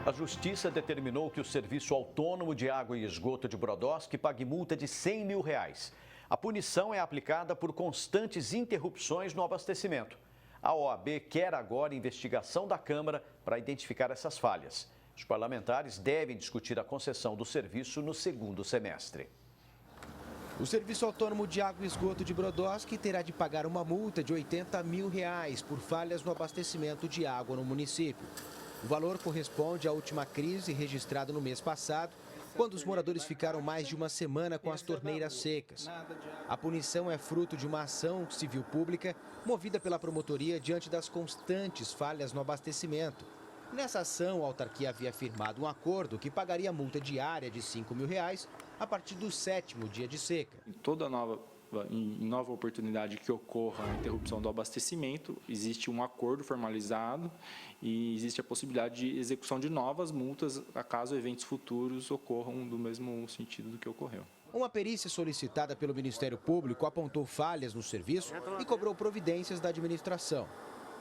A Justiça determinou que o Serviço Autônomo de Água e Esgoto de Brodowski pague multa de R$100 mil. A punição é aplicada por constantes interrupções no abastecimento. A OAB quer agora investigação da Câmara para identificar essas falhas. Os parlamentares devem discutir a concessão do serviço no segundo semestre. O Serviço Autônomo de Água e Esgoto de Brodowski terá de pagar uma multa de R$80 mil por falhas no abastecimento de água no município. O valor corresponde à última crise registrada no mês passado, quando os moradores ficaram mais de uma semana com as torneiras secas. A punição é fruto de uma ação civil pública movida pela promotoria diante das constantes falhas no abastecimento. Nessa ação, a autarquia havia firmado um acordo que pagaria multa diária de R$5 mil a partir do 7º dia de seca. Em toda nova oportunidade que ocorra a interrupção do abastecimento, existe um acordo formalizado e existe a possibilidade de execução de novas multas caso eventos futuros ocorram do mesmo sentido do que ocorreu. Uma perícia solicitada pelo Ministério Público apontou falhas no serviço e cobrou providências da administração.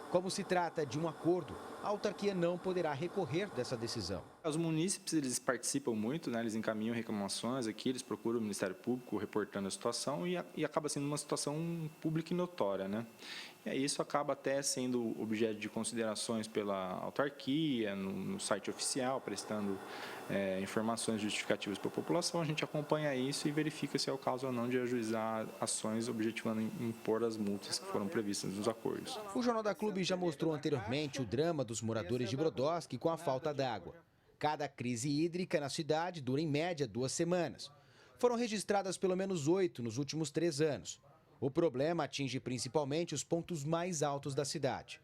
Como se trata de um acordo, a autarquia não poderá recorrer dessa decisão. Os munícipes eles participam muito, né? Eles encaminham reclamações aqui, eles procuram o Ministério Público reportando a situação e acaba sendo uma situação pública e notória, né? E aí isso acaba até sendo objeto de considerações pela autarquia, no site oficial, prestando informações justificativas para a população. A gente acompanha isso e verifica se é o caso ou não de ajuizar ações objetivando impor as multas que foram previstas nos acordos. O Jornal da Clube já mostrou anteriormente o drama dos moradores de Brodowski com a falta d'água. Cada crise hídrica na cidade dura em média 2 semanas. Foram registradas pelo menos 8 nos últimos 3 anos. O problema atinge principalmente os pontos mais altos da cidade.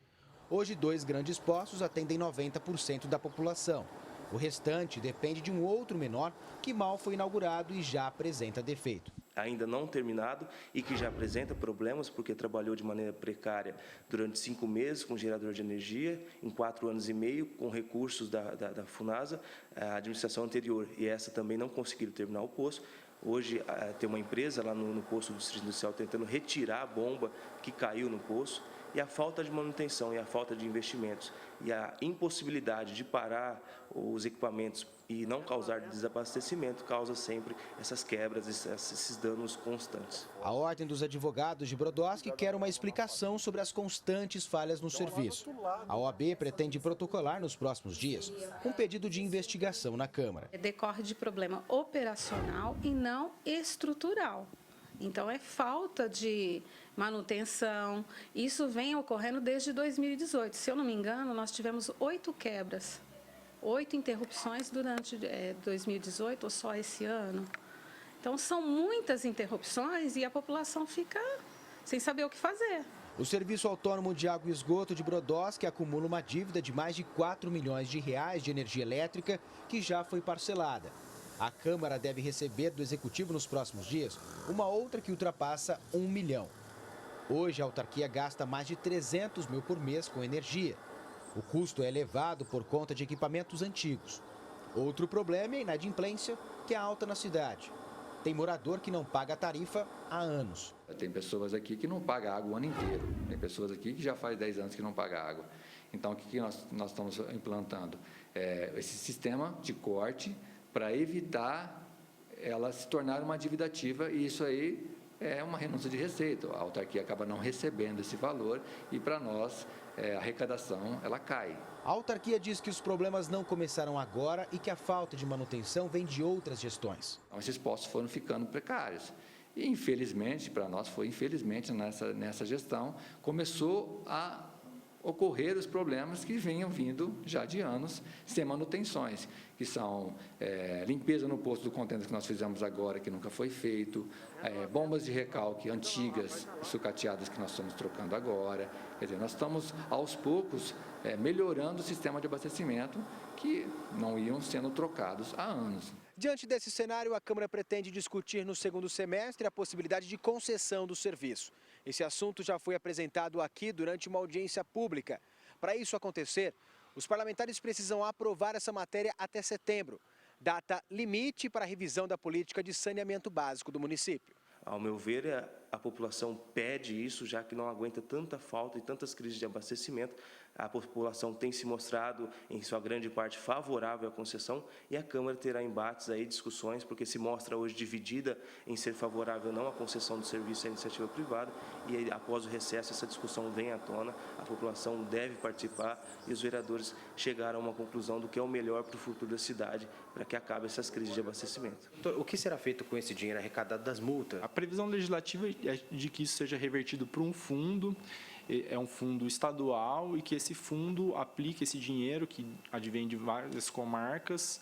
Hoje, 2 grandes poços atendem 90% da população. O restante depende de um outro menor que mal foi inaugurado e já apresenta defeito. Ainda não terminado e que já apresenta problemas porque trabalhou de maneira precária durante 5 meses com gerador de energia, em 4 anos e meio com recursos da Funasa, a administração anterior, e essa também não conseguiram terminar o poço. Hoje tem uma empresa lá no poço do Distrito Industrial tentando retirar a bomba que caiu no poço, e a falta de manutenção e a falta de investimentos e a impossibilidade de parar os equipamentos e não causar desabastecimento causa sempre essas quebras, esses danos constantes. A Ordem dos Advogados de Brodowski quer uma explicação sobre as constantes falhas no serviço. A OAB pretende protocolar nos próximos dias um pedido de investigação na Câmara. Decorre de problema operacional e não estrutural. Então, é falta de manutenção. Isso vem ocorrendo desde 2018. Se eu não me engano, nós tivemos 8 quebras, 8 interrupções durante 2018 ou só esse ano. Então, são muitas interrupções e a população fica sem saber o que fazer. O Serviço Autônomo de Água e Esgoto de Brodowski acumula uma dívida de mais de R$4 milhões de energia elétrica que já foi parcelada. A Câmara deve receber do Executivo nos próximos dias uma outra que ultrapassa R$1 milhão. Hoje, a autarquia gasta mais de R$300 mil por mês com energia. O custo é elevado por conta de equipamentos antigos. Outro problema é a inadimplência, que é alta na cidade. Tem morador que não paga a tarifa há anos. Tem pessoas aqui que não pagam água o ano inteiro. Tem pessoas aqui que já faz 10 anos que não pagam água. Então, o que nós estamos implantando? Esse sistema de corte para evitar ela se tornar uma dívida ativa, e isso aí é uma renúncia de receita. A autarquia acaba não recebendo esse valor e, para nós, a arrecadação ela cai. A autarquia diz que os problemas não começaram agora e que a falta de manutenção vem de outras gestões. Então, esses postos foram ficando precários. E, infelizmente, para nós foi infelizmente nessa gestão, começou a ocorrer os problemas que vinham vindo já de anos sem manutenções, que são limpeza no posto do contêiner que nós fizemos agora, que nunca foi feito, bombas de recalque antigas, sucateadas, que nós estamos trocando agora. Quer dizer, nós estamos, aos poucos, melhorando o sistema de abastecimento que não iam sendo trocados há anos. Diante desse cenário, a Câmara pretende discutir no segundo semestre a possibilidade de concessão do serviço. Esse assunto já foi apresentado aqui durante uma audiência pública. Para isso acontecer, os parlamentares precisam aprovar essa matéria até setembro, data limite para a revisão da política de saneamento básico do município. Ao meu ver, a população pede isso, já que não aguenta tanta falta e tantas crises de abastecimento. A população tem se mostrado, em sua grande parte, favorável à concessão e a Câmara terá embates, aí, discussões, porque se mostra hoje dividida em ser favorável não à concessão do serviço à iniciativa privada e aí, após o recesso essa discussão vem à tona, a população deve participar e os vereadores chegaram a uma conclusão do que é o melhor para o futuro da cidade, para que acabe essas crises de abastecimento. O que será feito com esse dinheiro arrecadado das multas? A previsão legislativa é de que isso seja revertido para um fundo, é um fundo estadual e que esse fundo aplique esse dinheiro que advém de várias comarcas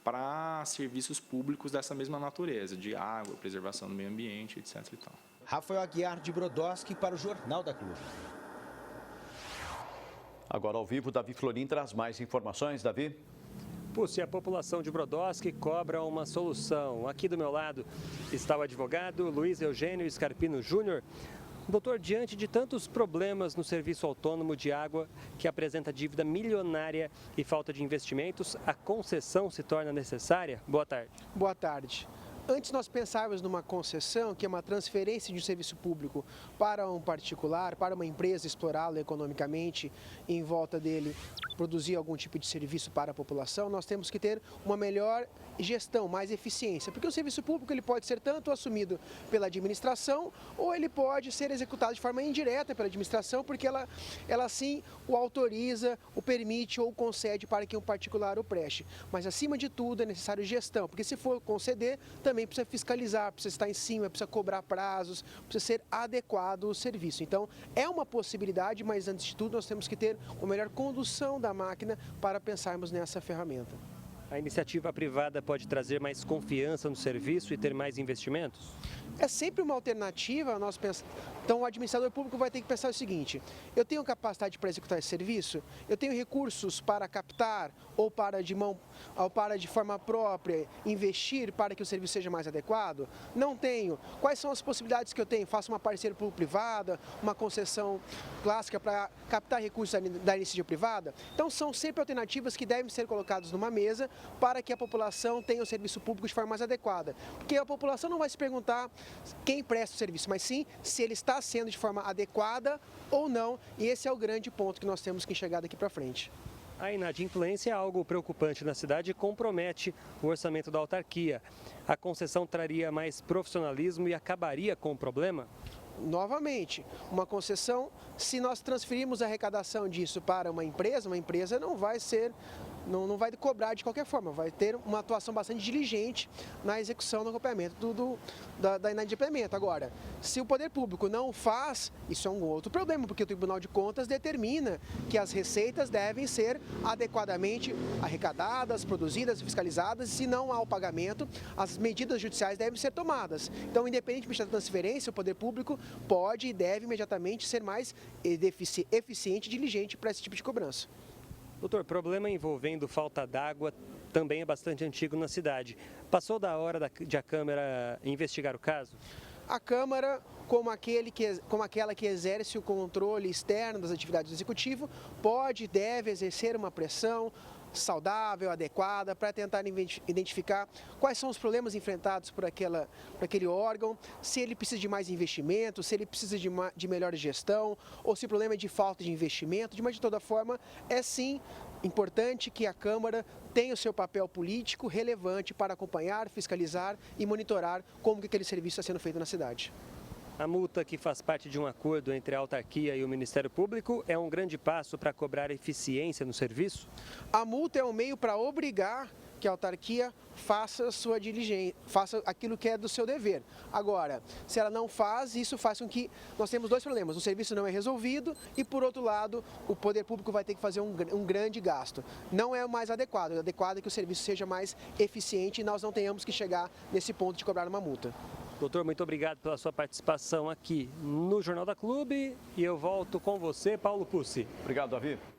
para serviços públicos dessa mesma natureza, de água, preservação do meio ambiente, etc. e tal. Rafael Aguiar de Brodowski para o Jornal da Clube. Agora ao vivo, Davi Florim traz mais informações. Davi? Se a população de Brodowski cobra uma solução. Aqui do meu lado está o advogado Luiz Eugênio Scarpino Júnior. Doutor, diante de tantos problemas no serviço autônomo de água, que apresenta dívida milionária e falta de investimentos, a concessão se torna necessária? Boa tarde. Boa tarde. Antes nós pensarmos numa concessão, que é uma transferência de um serviço público para um particular, para uma empresa explorá-lo economicamente e em volta dele produzir algum tipo de serviço para a população, nós temos que ter uma melhor gestão, mais eficiência, porque o serviço público ele pode ser tanto assumido pela administração ou ele pode ser executado de forma indireta pela administração, porque ela sim o autoriza, o permite ou concede para que um particular o preste. Mas acima de tudo é necessário gestão, porque se for conceder, também precisa fiscalizar, precisa estar em cima, precisa cobrar prazos, precisa ser adequado o serviço. Então é uma possibilidade, mas antes de tudo nós temos que ter uma melhor condução da máquina para pensarmos nessa ferramenta. A iniciativa privada pode trazer mais confiança no serviço e ter mais investimentos? É sempre uma alternativa, nós pensamos. Então o administrador público vai ter que pensar o seguinte: eu tenho capacidade para executar esse serviço? Eu tenho recursos para captar ou para de forma própria investir para que o serviço seja mais adequado? Não tenho. Quais são as possibilidades que eu tenho? Faço uma parceria público-privada, uma concessão clássica para captar recursos da iniciativa privada? Então são sempre alternativas que devem ser colocadas numa mesa para que a população tenha o serviço público de forma mais adequada. Porque a população não vai se perguntar quem presta o serviço, mas sim se ele está sendo de forma adequada ou não, e esse é o grande ponto que nós temos que enxergar daqui para frente. A inadimplência é algo preocupante na cidade e compromete o orçamento da autarquia. A concessão traria mais profissionalismo e acabaria com o problema? Novamente, uma concessão, se nós transferirmos a arrecadação disso para uma empresa não vai cobrar de qualquer forma, vai ter uma atuação bastante diligente na execução do acompanhamento da inadimplemento. Agora, se o poder público não faz, isso é um outro problema, porque o Tribunal de Contas determina que as receitas devem ser adequadamente arrecadadas, produzidas, fiscalizadas, e se não há o pagamento, as medidas judiciais devem ser tomadas. Então, independentemente da transferência, o poder público pode e deve imediatamente ser mais eficiente e diligente para esse tipo de cobrança. Doutor, problema envolvendo falta d'água também é bastante antigo na cidade. Passou da hora de a Câmara investigar o caso? A Câmara, como aquela que exerce o controle externo das atividades do Executivo, pode e deve exercer uma pressão saudável, adequada, para tentar identificar quais são os problemas enfrentados por aquele órgão, se ele precisa de mais investimento, se ele precisa de melhor gestão, ou se o problema é de falta de investimento. De toda forma, é sim importante que a Câmara tenha o seu papel político relevante para acompanhar, fiscalizar e monitorar como que aquele serviço está sendo feito na cidade. A multa, que faz parte de um acordo entre a autarquia e o Ministério Público, é um grande passo para cobrar eficiência no serviço? A multa é um meio para obrigar que a autarquia faça a sua diligência, faça aquilo que é do seu dever. Agora, se ela não faz, isso faz com que nós temos dois problemas: o serviço não é resolvido e, por outro lado, o poder público vai ter que fazer um grande gasto. Não é o mais adequado. O adequado é que o serviço seja mais eficiente e nós não tenhamos que chegar nesse ponto de cobrar uma multa. Doutor, muito obrigado pela sua participação aqui no Jornal da Clube e eu volto com você, Paulo Pucci. Obrigado, Davi.